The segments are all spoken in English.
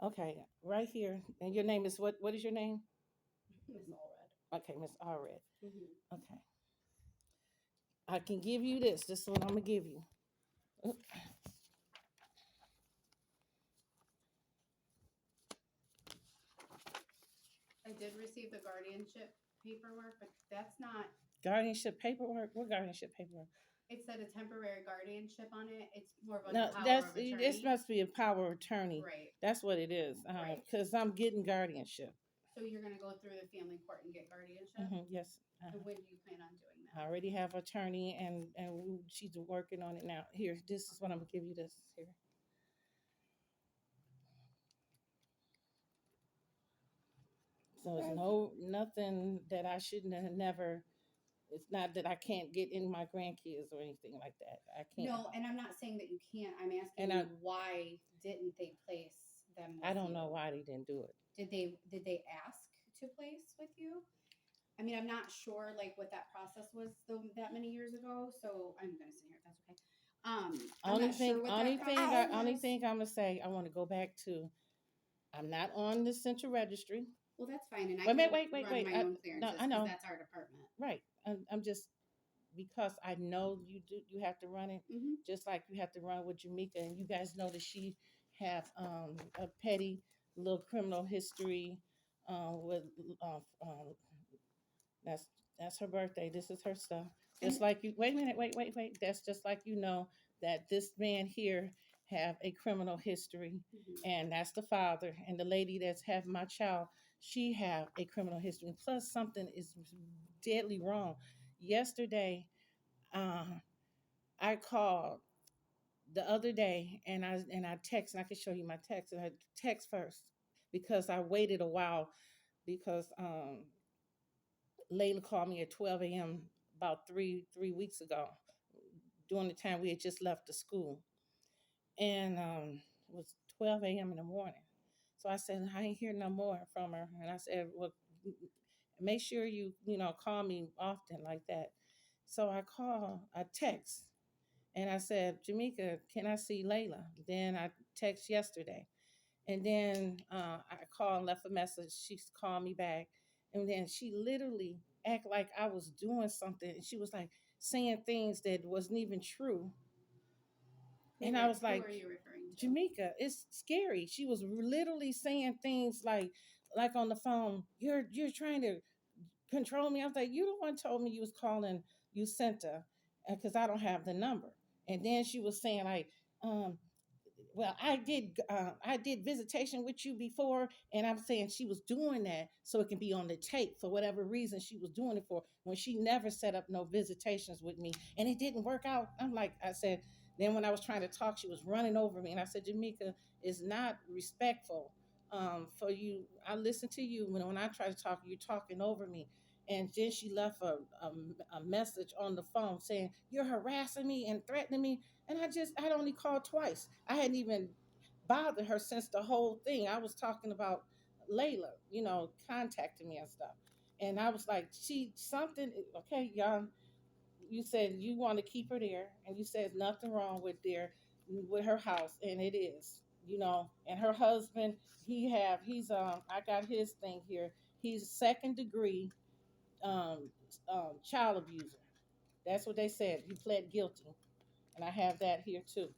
Okay, right here. And your name is what? What is your name? Miss Allred. Okay, Miss Allred. Mm-hmm. Okay. I can give you this. This is what I'm gonna give you. Oop. I did receive the guardianship paperwork, but that's not. Guardianship paperwork. What guardianship paperwork? It said a temporary guardianship on it. It's more of like a No, power that's of this attorney. must be a power of attorney. Right. That's what it is. Right. Because I'm getting guardianship. So you're gonna go through the family court and get guardianship. Yes. And when do you plan on doing I that? already have attorney, and she's working on it now. Here, this is what I'm gonna give you. This here. So it's nothing that I shouldn't have never. It's not that I can't get in my grandkids or anything like that. I can't. No, and I'm not saying that you can't. I'm asking And you why didn't they place them with I don't you? know why they didn't do it. Did they ask to place with you? I mean, I'm not sure like what that process was that many years ago. So I'm gonna sit here if that's okay. I'm Only not thing, sure what only that thing, process only was. thing I'm gonna say. I want to go back to. I'm not on the central registry. Well, that's fine, and I Wait, can wait. run my own No, clearances I because know. that's our department. Right. I'm just because I know you do. You have to run it, Mm-hmm. just like you have to run with Jamaica, and you guys know that she have a petty little criminal history with uh, um, that's that's her birthday. This is her stuff. And Just like you. Wait a minute. Wait. That's just like you know that this man here have a criminal history, mhm. and that's the father. And the lady that's having my child, she have a criminal history. Plus, something is deadly wrong. Yesterday, uh, I called the other day, and I text, and I can show you my text. And I text first because I waited a while because Layla called me at 12 a.m. about three weeks ago, during the time we had just left the school, and it was 12 a.m. in the morning. So I said I ain't hear no more from her, and I said, well, make sure you call me often like that. So I text, and I said, Jamaica, can I see Layla? Then I text yesterday. And then I called and left a message. She called me back. And then she literally act like I was doing something. And she was like saying things that wasn't even true. And I was Who like, are you referring to? Jamaica, it's scary. She was literally saying things like on the phone, you're trying to control me. I was like, you the one told me you was calling you sent her because I don't have the number. And then she was saying like, um, well, I did visitation with you before, and I'm saying she was doing that so it can be on the tape for whatever reason she was doing it for, when she never set up no visitations with me, and it didn't work out. I said, then when I was trying to talk, she was running over me, and I said, Jamaica, is not respectful for you. I listen to you when I try to talk, you're talking over me. And then she left a message on the phone saying, you're harassing me and threatening me. And I'd only called twice. I hadn't even bothered her since the whole thing. I was talking about Layla, contacting me and stuff. And I was like, she something, okay, y'all, you said you want to keep her there, and you said nothing wrong with her house, and it is, and her husband, I got his thing here. He's second degree child abuser. That's what they said. He pled guilty, and I have that here too.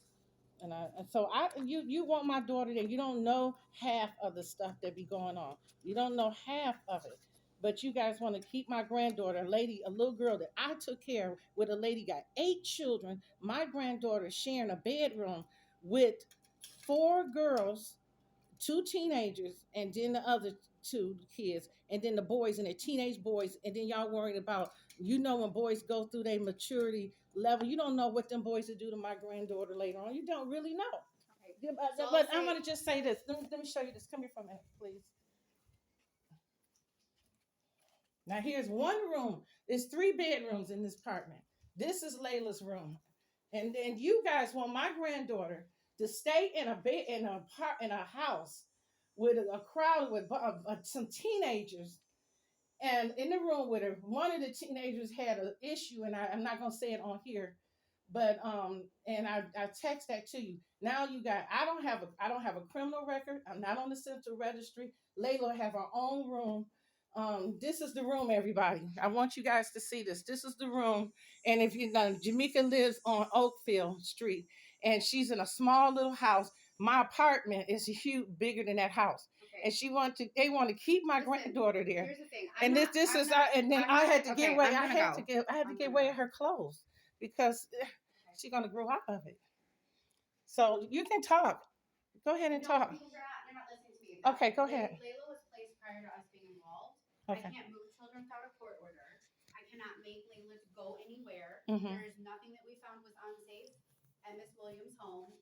And so you want my daughter there. You don't know half of the stuff that be going on. You don't know half of it. But you guys want to keep my granddaughter, a little girl that I took care of, with a lady got 8 children. My granddaughter sharing a bedroom with 4 girls, 2 teenagers, and then the other 2 kids, and then the boys and the teenage boys, and then y'all worried about, when boys go through their maturity level, you don't know what them boys will do to my granddaughter later on. You don't really know. Okay. Yeah, So but I'm gonna just say this. Let me show you this. Come here for a minute, please. Now here's one room. There's 3 bedrooms in this apartment. This is Layla's room, and then you guys want my granddaughter to stay in a bed in a house with a crowd with some teenagers, and in the room with her. One of the teenagers had an issue, and I'm not gonna say it on here, but and I text that to you. Now you got I don't have a criminal record. I'm not on the central registry. Layla have her own room. This is the room, everybody. I want you guys to see this. This is the room. And if you know, Jamaica lives on Oakfield Street, and she's in a small little house. My apartment is huge, bigger than that house. Okay. And they want to keep my Listen, granddaughter there. Here's the thing. And this I'm is not, and then I'm I not, had to okay, give away. I'm I gonna had go. to give. I had to I'm give gonna away go. her clothes because Okay. she's gonna grow out of it. So you can talk. Go ahead and No, talk. because you're not listening to me. Okay, go ahead. Layla was placed prior to us being involved. I Okay. can't move children without a court order. I cannot make Layla go anywhere. Mm-hmm. There is nothing that we found was unsafe at Miss Williams' home.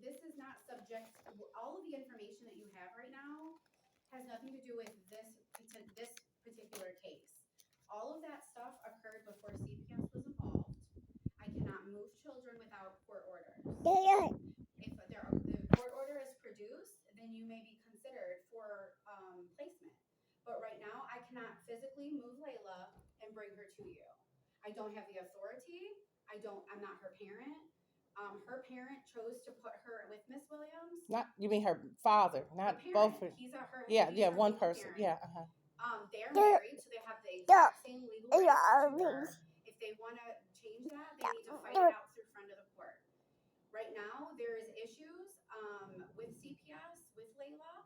This is not subject. All of the information that you have right now has nothing to do with this particular case. All of that stuff occurred before CPS was involved. I cannot move children without court orders. If the court order is produced, then you may be considered for placement. But right now, I cannot physically move Layla and bring her to you. I don't have the authority. I'm not her parent. Her parent chose to put her with Miss Williams. Not you mean her father, not both. He's a her. Yeah, He's yeah, her one legal person. parent. Yeah. They're married, so they have the exact same legal rights to her. If they want to change that, they need to fight it out through front of the court. Right now, there is issues with CPS with Layla.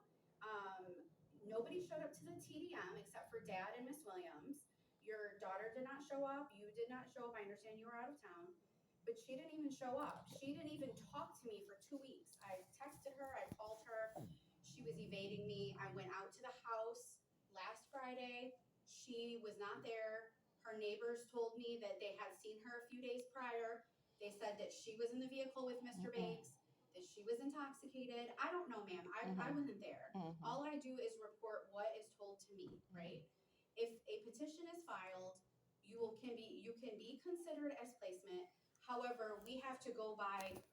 Nobody showed up to the TDM except for Dad and Miss Williams. Your daughter did not show up. You did not show up. I understand you were out of town, but she didn't even show up. She didn't even talk to me for 2 weeks. I texted her. I called her. She was evading me. I went out to the house last Friday. She was not there. Her neighbors told me that they had seen her a few days prior. They said that she was in the vehicle with mister Banks, that she was intoxicated. I don't know, ma'am. I wasn't there. All I do is report what is told to me, right? If a petition is filed, you can be considered as placement. However, we have to go by